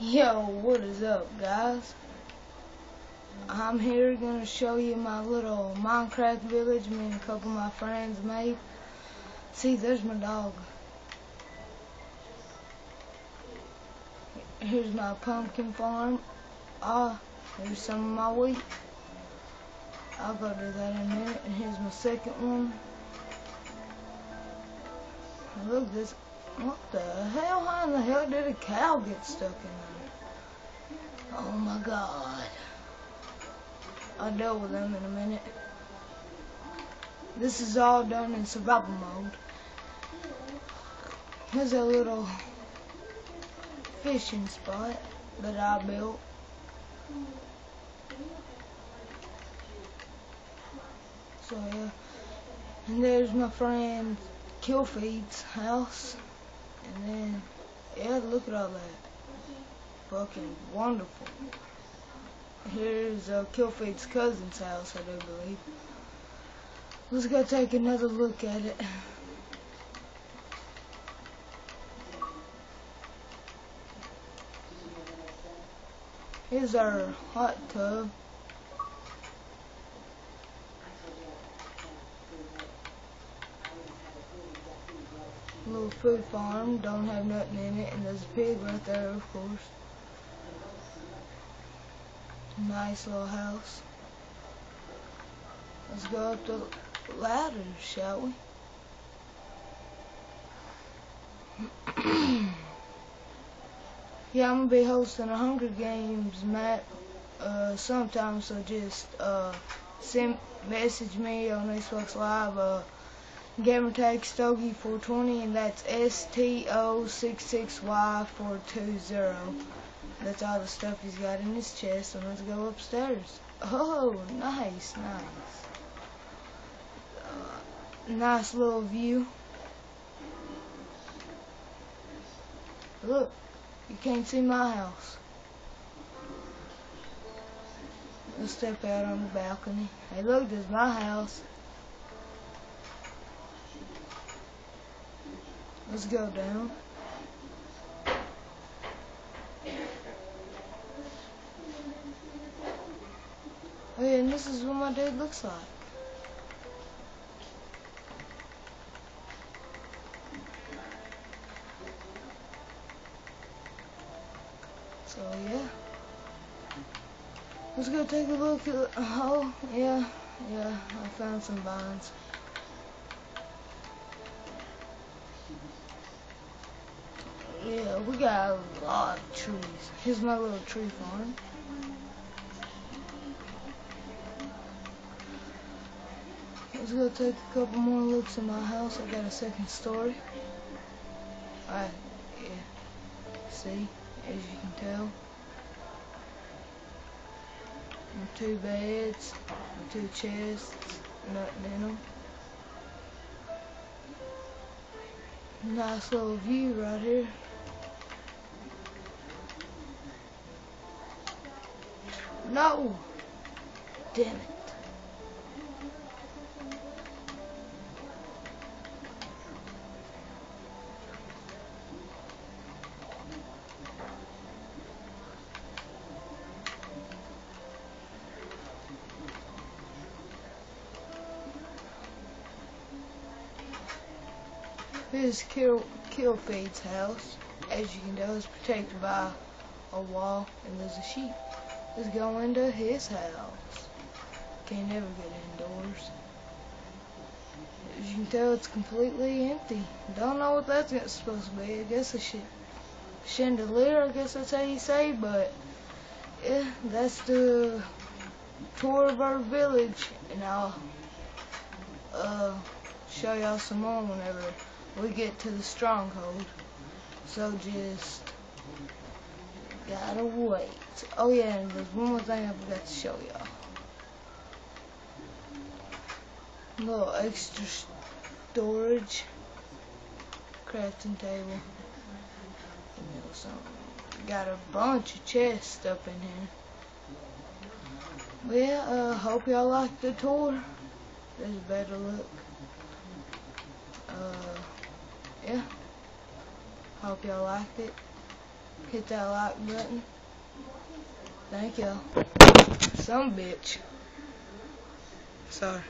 Yo, what is up, guys? I'm here gonna show you my little Minecraft village me and a couple of my friends made. See, there's my dog. Here's my pumpkin farm. Here's some of my wheat. I'll go do that in a minute. And here's my second one. Look, this. What the hell? How in the hell did a cow get stuck in there? Oh my god. I'll deal with them in a minute. This is all done in survival mode. Here's a little fishing spot that I built. So yeah. And there's my friend Killfeed's house. And then, yeah, look at all that. Fucking wonderful. Here's Killfeed's cousin's house, I do believe. Let's go take another look at it. Here's our hot tub. Little food farm, don't have nothing in it, and there's a pig right there, of course. Nice little house. Let's go up the ladder, shall we? Yeah, I'm gonna be hosting a Hunger Games map sometime, so just message me on Xbox Live, gamertag Stogie420, and that's STO66Y420. That's all the stuff he's got in his chest, and let's go upstairs. Oh, nice. Nice little view. Look, you can't see my house. Let's step out on the balcony. Hey, look, there's my house. Let's go down. Oh yeah, and this is what my dude looks like. So yeah. Let's go take a look at, oh yeah, I found some vines. Yeah, we got a lot of trees. Here's my little tree farm. Let's go take a couple more looks at my house. I got a second story. Yeah, see, as you can tell. And 2 beds, and 2 chests, nothing in them. Nice little view right here. No! Damn it. Here's Killfeed's house. As you can tell, it's protected by a wall, and there's a sheep. Let's go into his house. Can't never get indoors. As you can tell, it's completely empty. Don't know what that's supposed to be. I guess a chandelier, I guess that's how you say, but yeah, that's the tour of our village, and I'll show y'all some more whenever we get to the stronghold. So just gotta wait. Oh yeah, and there's one more thing I forgot to show y'all. Little extra storage, crafting table. Got a bunch of chests up in here. But yeah, hope y'all like the tour. There's a better look. Yeah. Hope y'all liked it. hit that like button. Thank you. Some bitch. Sorry.